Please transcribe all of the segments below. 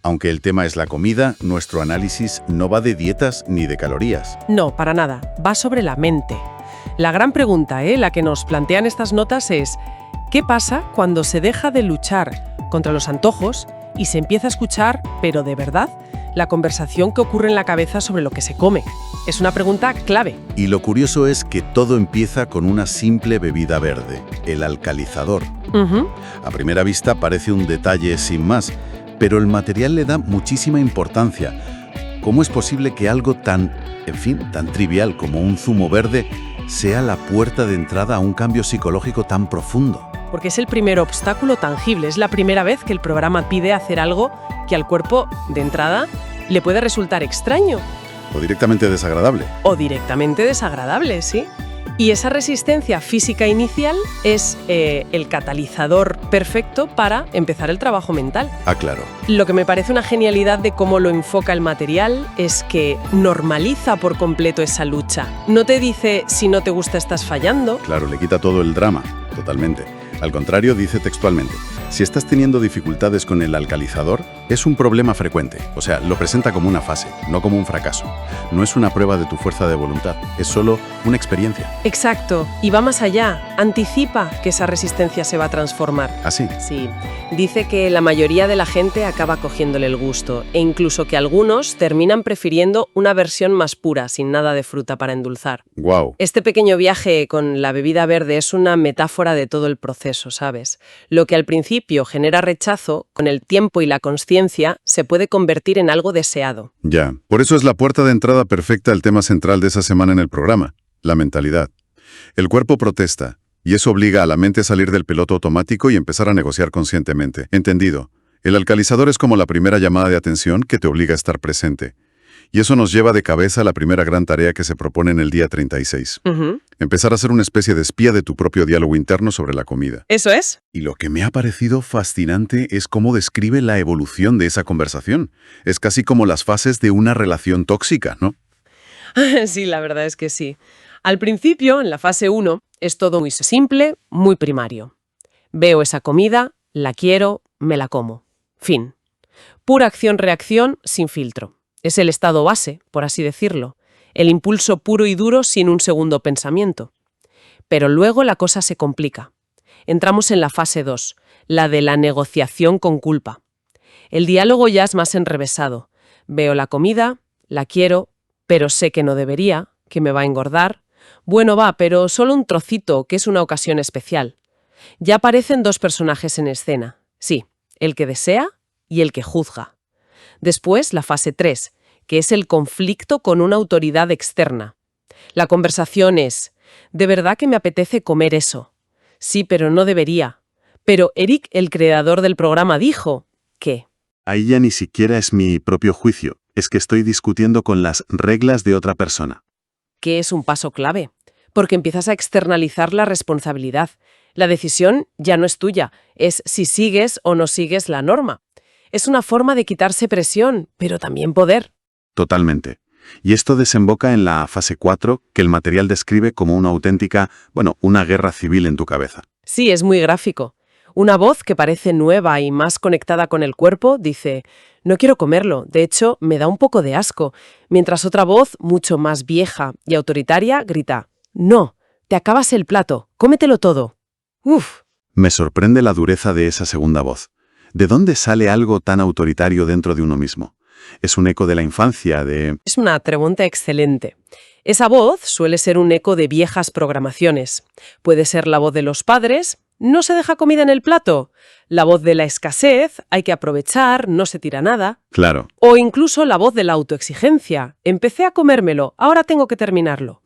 Aunque el tema es la comida, nuestro análisis no va de dietas ni de calorías. No, para nada. Va sobre la mente. La gran pregunta, la que nos plantean estas notas es: ¿qué pasa cuando se deja de luchar contra los antojos y se empieza a escuchar, pero de verdad, la conversación que ocurre en la cabeza sobre lo que se come? Es una pregunta clave. Y lo curioso es que todo empieza con una simple bebida verde, el alcalizador. A primera vista parece un detalle sin más, pero el material le da muchísima importancia. ¿Cómo es posible que algo tan trivial como un zumo verde sea la puerta de entrada a un cambio psicológico tan profundo? Porque es el primer obstáculo tangible. Es la primera vez que el programa pide hacer algo que al cuerpo, de entrada, le puede resultar extraño. O directamente desagradable. O directamente desagradable, sí. Y esa resistencia física inicial es el catalizador perfecto para empezar el trabajo mental. Ah, claro. Lo que me parece una genialidad de cómo lo enfoca el material es que normaliza por completo esa lucha. No te dice si no te gusta estás fallando. Claro, le quita todo el drama, totalmente. Al contrario, dice textualmente: si estás teniendo dificultades con el alcalizador, es un problema frecuente. O sea, lo presenta como una fase, no como un fracaso. No es una prueba de tu fuerza de voluntad, es solo una experiencia. Exacto, y va más allá. Anticipa que esa resistencia se va a transformar. ¿Ah, sí? Sí. Dice que la mayoría de la gente acaba cogiéndole el gusto, e incluso que algunos terminan prefiriendo una versión más pura, sin nada de fruta para endulzar. ¡Guau! Este pequeño viaje con la bebida verde es una metáfora de todo el proceso, ¿sabes? Lo que al principio genera rechazo, con el tiempo y la consciencia, se puede convertir en algo deseado. Ya, por eso es la puerta de entrada perfecta al tema central de esa semana en el programa, la mentalidad. El cuerpo protesta, y eso obliga a la mente a salir del piloto automático y empezar a negociar conscientemente. Entendido. El alcalizador es como la primera llamada de atención que te obliga a estar presente. Y eso nos lleva de cabeza a la primera gran tarea que se propone en el día 36. Empezar a ser una especie de espía de tu propio diálogo interno sobre la comida. ¿Eso es? Y lo que me ha parecido fascinante es cómo describe la evolución de esa conversación. Es casi como las fases de una relación tóxica, ¿no? Sí, la verdad es que sí. Al principio, en la fase 1, es todo muy simple, muy primario. Veo esa comida, la quiero, me la como. Fin. Pura acción-reacción sin filtro. Es el estado base, por así decirlo. El impulso puro y duro sin un segundo pensamiento. Pero luego la cosa se complica. Entramos en la fase 2, la de la negociación con culpa. El diálogo ya es más enrevesado. Veo la comida, la quiero, pero sé que no debería, que me va a engordar. Bueno, va, pero solo un trocito, que es una ocasión especial. Ya aparecen dos personajes en escena. Sí, el que desea y el que juzga. Después, la fase 3, que es el conflicto con una autoridad externa. La conversación es: ¿de verdad que me apetece comer eso? Sí, pero no debería. Pero Eric, el creador del programa, dijo que... Ahí ya ni siquiera es mi propio juicio, es que estoy discutiendo con las reglas de otra persona. Que es un paso clave, porque empiezas a externalizar la responsabilidad. La decisión ya no es tuya, es si sigues o no sigues la norma. Es una forma de quitarse presión, pero también poder. Totalmente. Y esto desemboca en la fase 4, que el material describe como una auténtica, una guerra civil en tu cabeza. Sí, es muy gráfico. Una voz que parece nueva y más conectada con el cuerpo dice: no quiero comerlo, de hecho me da un poco de asco, mientras otra voz, mucho más vieja y autoritaria, grita: no, te acabas el plato, cómetelo todo. Uf. Me sorprende la dureza de esa segunda voz. ¿De dónde sale algo tan autoritario dentro de uno mismo? Es un eco de la infancia, de... Es una pregunta excelente. Esa voz suele ser un eco de viejas programaciones. Puede ser la voz de los padres: no se deja comida en el plato. La voz de la escasez: hay que aprovechar, no se tira nada. Claro. O incluso la voz de la autoexigencia: empecé a comérmelo, ahora tengo que terminarlo.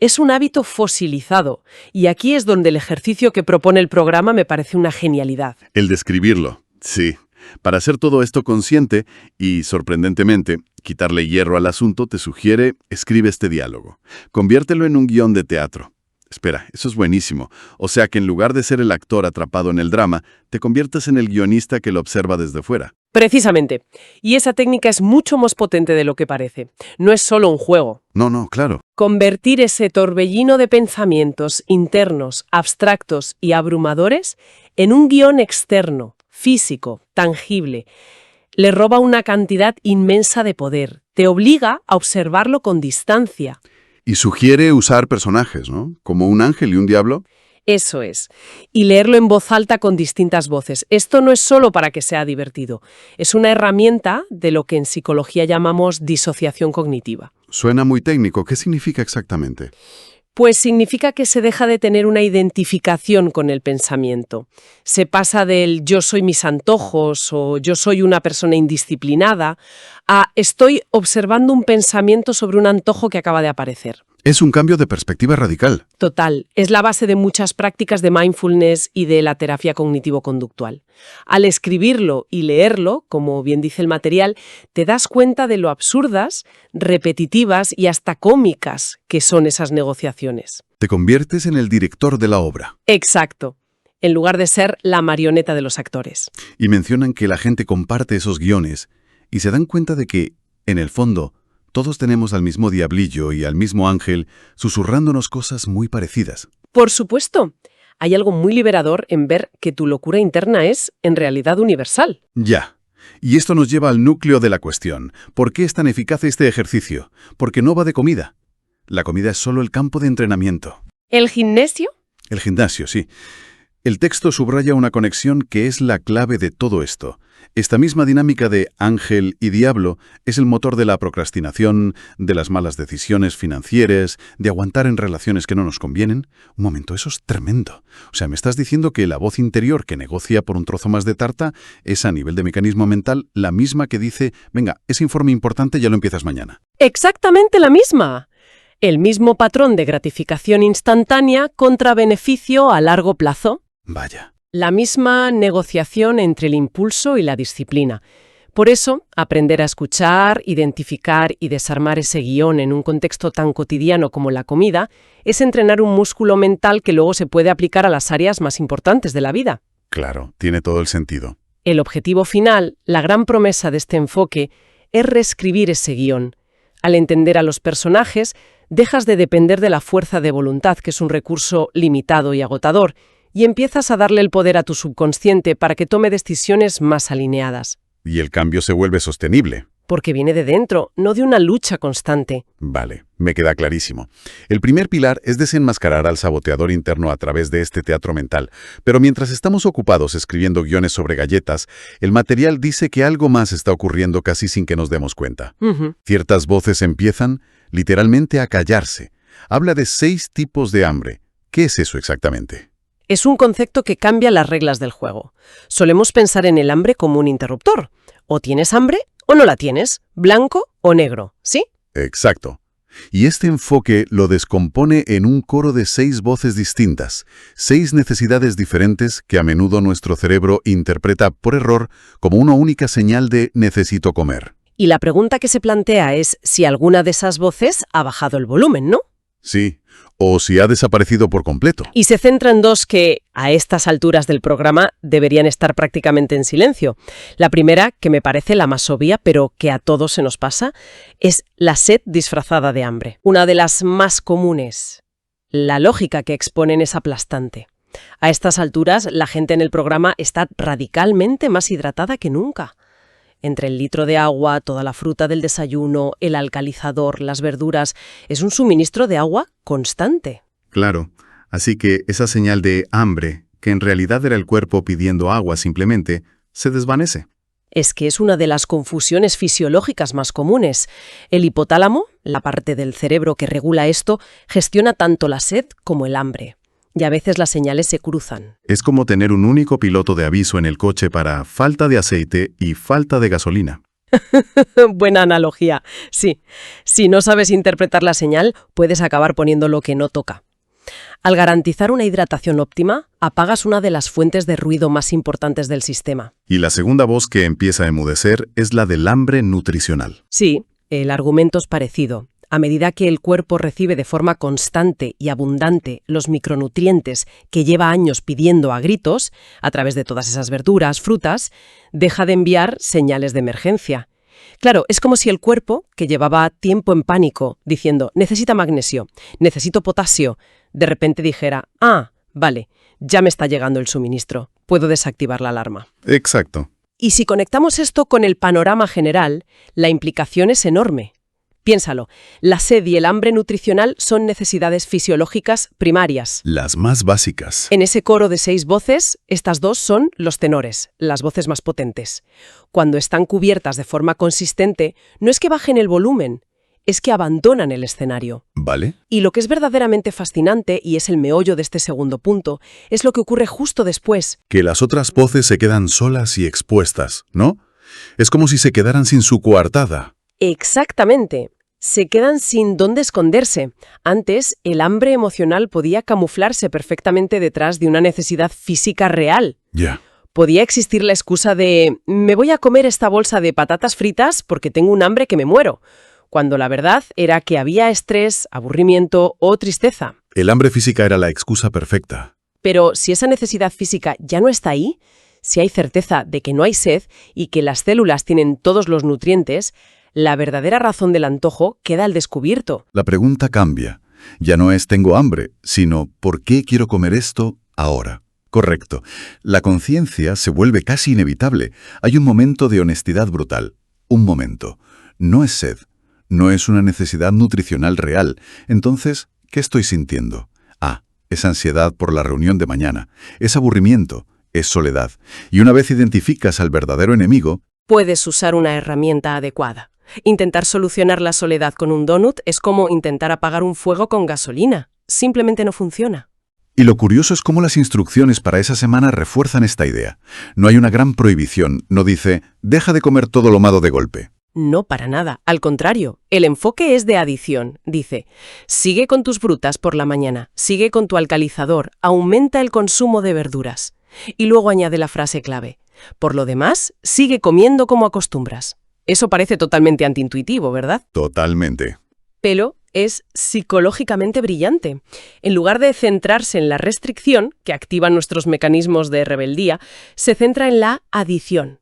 Es un hábito fosilizado, y aquí es donde el ejercicio que propone el programa me parece una genialidad. El describirlo, sí. Para hacer todo esto consciente y, sorprendentemente, quitarle hierro al asunto, te sugiere: escribe este diálogo. Conviértelo en un guión de teatro. Espera, eso es buenísimo. O sea que en lugar de ser el actor atrapado en el drama, te conviertes en el guionista que lo observa desde fuera. Precisamente. Y esa técnica es mucho más potente de lo que parece. No es solo un juego. No, claro. Convertir ese torbellino de pensamientos internos, abstractos y abrumadores en un guión externo, físico, tangible. Le roba una cantidad inmensa de poder. Te obliga a observarlo con distancia. Y sugiere usar personajes, ¿no? Como un ángel y un diablo. Eso es. Y leerlo en voz alta con distintas voces. Esto no es solo para que sea divertido. Es una herramienta de lo que en psicología llamamos disociación cognitiva. Suena muy técnico. ¿Qué significa exactamente? Pues significa que se deja de tener una identificación con el pensamiento. Se pasa del yo soy mis antojos o yo soy una persona indisciplinada a estoy observando un pensamiento sobre un antojo que acaba de aparecer. Es un cambio de perspectiva radical. Total, es la base de muchas prácticas de mindfulness y de la terapia cognitivo-conductual. Al escribirlo y leerlo, como bien dice el material, te das cuenta de lo absurdas, repetitivas y hasta cómicas que son esas negociaciones. Te conviertes en el director de la obra. Exacto, en lugar de ser la marioneta de los actores. Y mencionan que la gente comparte esos guiones y se dan cuenta de que, en el fondo, todos tenemos al mismo diablillo y al mismo ángel susurrándonos cosas muy parecidas. Por supuesto, hay algo muy liberador en ver que tu locura interna es, en realidad, universal. Ya. Y esto nos lleva al núcleo de la cuestión. ¿Por qué es tan eficaz este ejercicio? Porque no va de comida. La comida es solo el campo de entrenamiento. ¿El gimnasio? El gimnasio, sí. El texto subraya una conexión que es la clave de todo esto. Esta misma dinámica de ángel y diablo es el motor de la procrastinación, de las malas decisiones financieras, de aguantar en relaciones que no nos convienen. Un momento, eso es tremendo. O sea, me estás diciendo que la voz interior que negocia por un trozo más de tarta es a nivel de mecanismo mental la misma que dice, venga, ese informe importante ya lo empiezas mañana. Exactamente la misma. El mismo patrón de gratificación instantánea contra beneficio a largo plazo. Vaya. La misma negociación entre el impulso y la disciplina. Por eso, aprender a escuchar, identificar y desarmar ese guión en un contexto tan cotidiano como la comida es entrenar un músculo mental que luego se puede aplicar a las áreas más importantes de la vida. Claro, tiene todo el sentido. El objetivo final, la gran promesa de este enfoque, es reescribir ese guión. Al entender a los personajes, dejas de depender de la fuerza de voluntad, que es un recurso limitado y agotador, y empiezas a darle el poder a tu subconsciente para que tome decisiones más alineadas. Y el cambio se vuelve sostenible. Porque viene de dentro, no de una lucha constante. Vale, me queda clarísimo. El primer pilar es desenmascarar al saboteador interno a través de este teatro mental. Pero mientras estamos ocupados escribiendo guiones sobre galletas, el material dice que algo más está ocurriendo casi sin que nos demos cuenta. Ciertas voces empiezan, literalmente, a callarse. Habla de 6 tipos de hambre. ¿Qué es eso exactamente? Es un concepto que cambia las reglas del juego. Solemos pensar en el hambre como un interruptor. O tienes hambre o no la tienes, blanco o negro, ¿sí? Exacto. Y este enfoque lo descompone en un coro de 6 voces distintas, 6 necesidades diferentes que a menudo nuestro cerebro interpreta por error como una única señal de necesito comer. Y la pregunta que se plantea es si alguna de esas voces ha bajado el volumen, ¿no? Sí, o si ha desaparecido por completo. Y se centra en 2 que, a estas alturas del programa, deberían estar prácticamente en silencio. La primera, que me parece la más obvia, pero que a todos se nos pasa, es la sed disfrazada de hambre. Una de las más comunes. La lógica que exponen es aplastante. A estas alturas, la gente en el programa está radicalmente más hidratada que nunca. Entre el litro de agua, toda la fruta del desayuno, el alcalizador, las verduras, es un suministro de agua constante. Claro, así que esa señal de hambre, que en realidad era el cuerpo pidiendo agua simplemente, se desvanece. Es que es una de las confusiones fisiológicas más comunes. El hipotálamo, la parte del cerebro que regula esto, gestiona tanto la sed como el hambre. Y a veces las señales se cruzan. Es como tener un único piloto de aviso en el coche para falta de aceite y falta de gasolina. Buena analogía, sí. Si no sabes interpretar la señal, puedes acabar poniendo lo que no toca. Al garantizar una hidratación óptima, apagas una de las fuentes de ruido más importantes del sistema. Y la segunda voz que empieza a enmudecer es la del hambre nutricional. Sí, el argumento es parecido. A medida que el cuerpo recibe de forma constante y abundante los micronutrientes que lleva años pidiendo a gritos, a través de todas esas verduras, frutas, deja de enviar señales de emergencia. Claro, es como si el cuerpo, que llevaba tiempo en pánico, diciendo necesita magnesio, necesito potasio, de repente dijera, vale, ya me está llegando el suministro, puedo desactivar la alarma. Exacto. Y si conectamos esto con el panorama general, la implicación es enorme. Piénsalo, la sed y el hambre nutricional son necesidades fisiológicas primarias. Las más básicas. En ese coro de 6 voces, estas 2 son los tenores, las voces más potentes. Cuando están cubiertas de forma consistente, no es que bajen el volumen, es que abandonan el escenario. ¿Vale? Y lo que es verdaderamente fascinante, y es el meollo de este segundo punto, es lo que ocurre justo después. Que las otras voces se quedan solas y expuestas, ¿no? Es como si se quedaran sin su coartada. Exactamente. Se quedan sin dónde esconderse. Antes, el hambre emocional podía camuflarse perfectamente detrás de una necesidad física real. Ya. Podía existir la excusa de «me voy a comer esta bolsa de patatas fritas porque tengo un hambre que me muero», cuando la verdad era que había estrés, aburrimiento o tristeza. El hambre física era la excusa perfecta. Pero si esa necesidad física ya no está ahí, si hay certeza de que no hay sed y que las células tienen todos los nutrientes, la verdadera razón del antojo queda al descubierto. La pregunta cambia. Ya no es «tengo hambre», sino «¿por qué quiero comer esto ahora?». Correcto. La conciencia se vuelve casi inevitable. Hay un momento de honestidad brutal. Un momento. No es sed. No es una necesidad nutricional real. Entonces, ¿qué estoy sintiendo? Ah, es ansiedad por la reunión de mañana. Es aburrimiento. Es soledad. Y una vez identificas al verdadero enemigo, puedes usar una herramienta adecuada. Intentar solucionar la soledad con un donut es como intentar apagar un fuego con gasolina. Simplemente no funciona. Y lo curioso es cómo las instrucciones para esa semana refuerzan esta idea. No hay una gran prohibición, no dice, deja de comer todo lo malo de golpe. No, para nada. Al contrario, el enfoque es de adición. Dice, sigue con tus frutas por la mañana, sigue con tu alcalizador, aumenta el consumo de verduras. Y luego añade la frase clave, por lo demás, sigue comiendo como acostumbras. Eso parece totalmente antiintuitivo, ¿verdad? Totalmente. Pero es psicológicamente brillante. En lugar de centrarse en la restricción, que activa nuestros mecanismos de rebeldía, se centra en la adición.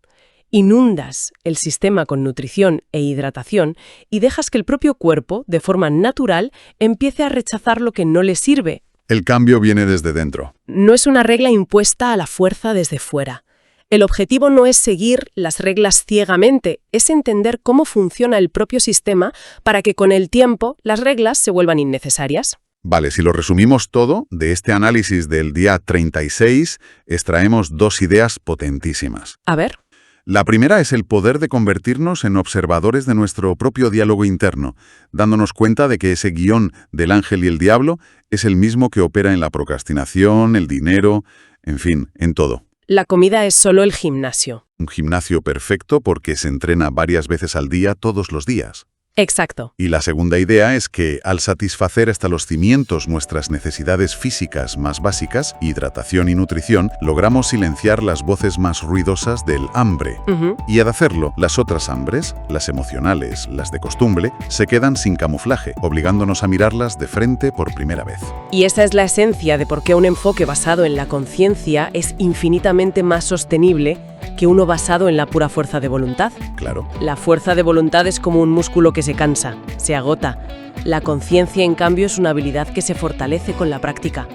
Inundas el sistema con nutrición e hidratación y dejas que el propio cuerpo, de forma natural, empiece a rechazar lo que no le sirve. El cambio viene desde dentro. No es una regla impuesta a la fuerza desde fuera. El objetivo no es seguir las reglas ciegamente, es entender cómo funciona el propio sistema para que con el tiempo las reglas se vuelvan innecesarias. Vale, si lo resumimos todo, de este análisis del día 36, extraemos 2 ideas potentísimas. A ver. La primera es el poder de convertirnos en observadores de nuestro propio diálogo interno, dándonos cuenta de que ese guión del ángel y el diablo es el mismo que opera en la procrastinación, el dinero, en fin, en todo. La comida es solo el gimnasio. Un gimnasio perfecto porque se entrena varias veces al día todos los días. Exacto. Y la segunda idea es que, al satisfacer hasta los cimientos nuestras necesidades físicas más básicas, hidratación y nutrición, logramos silenciar las voces más ruidosas del hambre. Y al hacerlo, las otras hambres, las emocionales, las de costumbre, se quedan sin camuflaje, obligándonos a mirarlas de frente por primera vez. Y esa es la esencia de por qué un enfoque basado en la conciencia es infinitamente más sostenible que uno basado en la pura fuerza de voluntad. Claro. La fuerza de voluntad es como un músculo que se cansa, se agota. La conciencia, en cambio, es una habilidad que se fortalece con la práctica.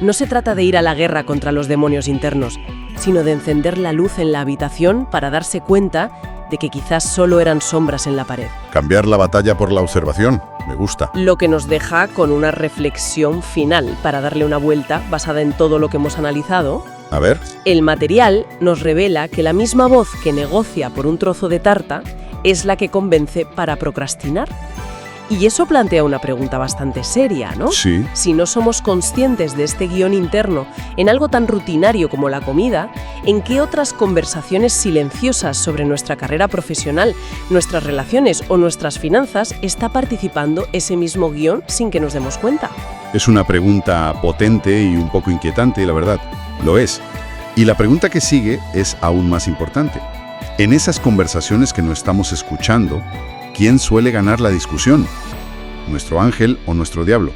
No se trata de ir a la guerra contra los demonios internos, sino de encender la luz en la habitación para darse cuenta de que quizás solo eran sombras en la pared. Cambiar la batalla por la observación. Me gusta. Lo que nos deja con una reflexión final para darle una vuelta basada en todo lo que hemos analizado. A ver. El material nos revela que la misma voz que negocia por un trozo de tarta es la que convence para procrastinar. Y eso plantea una pregunta bastante seria, ¿no? Sí. Si no somos conscientes de este guión interno en algo tan rutinario como la comida, ¿en qué otras conversaciones silenciosas sobre nuestra carrera profesional, nuestras relaciones o nuestras finanzas está participando ese mismo guión sin que nos demos cuenta? Es una pregunta potente y un poco inquietante, la verdad. Lo es. Y la pregunta que sigue es aún más importante. En esas conversaciones que no estamos escuchando, ¿quién suele ganar la discusión? ¿Nuestro ángel o nuestro diablo?